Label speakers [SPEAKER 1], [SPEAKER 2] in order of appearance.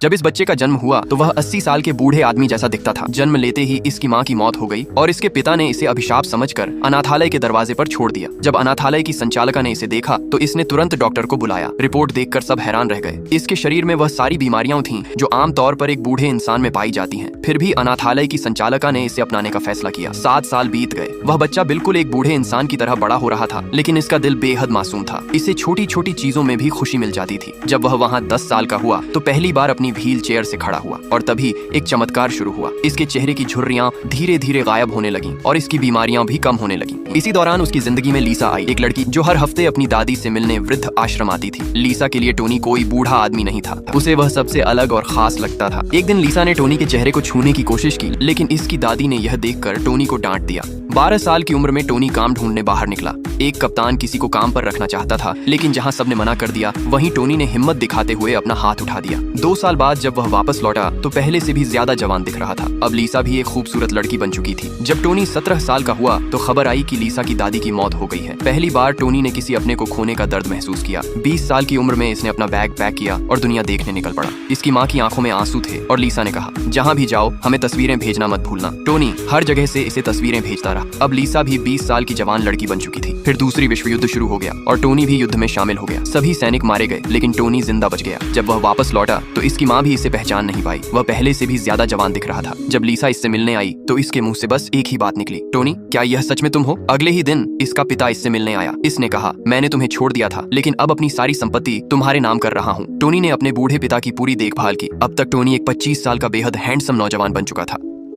[SPEAKER 1] जब इस बच्चे का जन्म हुआ तो वह 80 साल के बूढ़े आदमी जैसा दिखता था। जन्म लेते ही इसकी माँ की मौत हो गई और इसके पिता ने इसे अभिशाप समझकर अनाथालय के दरवाजे पर छोड़ दिया। जब अनाथालय की संचालका ने इसे देखा तो इसने तुरंत डॉक्टर को बुलाया। रिपोर्ट देखकर सब हैरान रह गए। इसके शरीर में वह सारी बीमारियां थीं जो आमतौर पर एक बूढ़े इंसान में पाई जाती हैं। फिर भी अनाथालय की संचालका ने इसे अपनाने का फैसला किया। 7 साल बीत गए। वह बच्चा बिल्कुल एक बूढ़े इंसान की तरह बड़ा हो रहा था, लेकिन इसका दिल बेहद मासूम था। इसे छोटी छोटी चीजों में भी खुशी मिल जाती थी। जब वह वहाँ 10 साल का हुआ तो पहली बार अपनी व्हील चेयर से खड़ा हुआ और तभी एक चमत्कार शुरू हुआ। इसके चेहरे की झुर्रियां धीरे धीरे गायब होने लगीं और इसकी बीमारियां भी कम होने लगीं। इसी दौरान उसकी जिंदगी में लीसा आई, एक लड़की जो हर हफ्ते अपनी दादी से मिलने वृद्ध आश्रम आती थी। लीसा के लिए टोनी कोई बूढ़ा आदमी नहीं था, उसे वह सबसे अलग और खास लगता था। एक दिन लीसा ने टोनी के चेहरे को छूने की कोशिश की, लेकिन इसकी दादी ने यह देखकर टोनी को डांट दिया। 12 साल की उम्र में टोनी काम ढूंढने बाहर निकला। एक कप्तान किसी को काम पर रखना चाहता था, लेकिन जहां सबने मना कर दिया वहीं टोनी ने हिम्मत दिखाते हुए अपना हाथ उठा दिया। 2 साल बाद जब वह वापस लौटा तो पहले से भी ज्यादा जवान दिख रहा था। अब लीसा भी एक खूबसूरत लड़की बन चुकी थी। जब टोनी 17 साल का हुआ तो खबर आई कि लीसा की दादी की मौत हो गई है। पहली बार टोनी ने किसी अपने को खोने का दर्द महसूस किया। 20 साल की उम्र में इसने अपना बैग पैक किया और दुनिया देखने निकल पड़ा। इसकी माँ की आंखों में आंसू थे और लीसा ने कहा, जहाँ भी जाओ हमें तस्वीरें भेजना मत भूलना। टोनी हर जगह से इसे तस्वीरें भेजता रहा। अब लीसा भी 20 साल की जवान लड़की बन चुकी थी। फिर दूसरी विश्व युद्ध शुरू हो गया और टोनी भी युद्ध में शामिल हो गया। सभी सैनिक मारे गए, लेकिन टोनी जिंदा बच गया। जब वह वापस लौटा तो इसकी माँ भी इसे पहचान नहीं पाई। वह पहले से भी ज्यादा जवान दिख रहा था। जब लीसा इससे मिलने आई तो इसके मुंह से बस एक ही बात निकली, टोनी क्या यह सच में तुम हो? अगले ही दिन इसका पिता इससे मिलने आया। इसने कहा, मैंने तुम्हें छोड़ दिया था, लेकिन अब अपनी सारी संपत्ति तुम्हारे नाम कर रहा हूँ। टोनी ने अपने बूढ़े पिता की पूरी देखभाल की। अब तक टोनी एक 25 साल का बेहद हैंडसम नौजवान बन चुका था।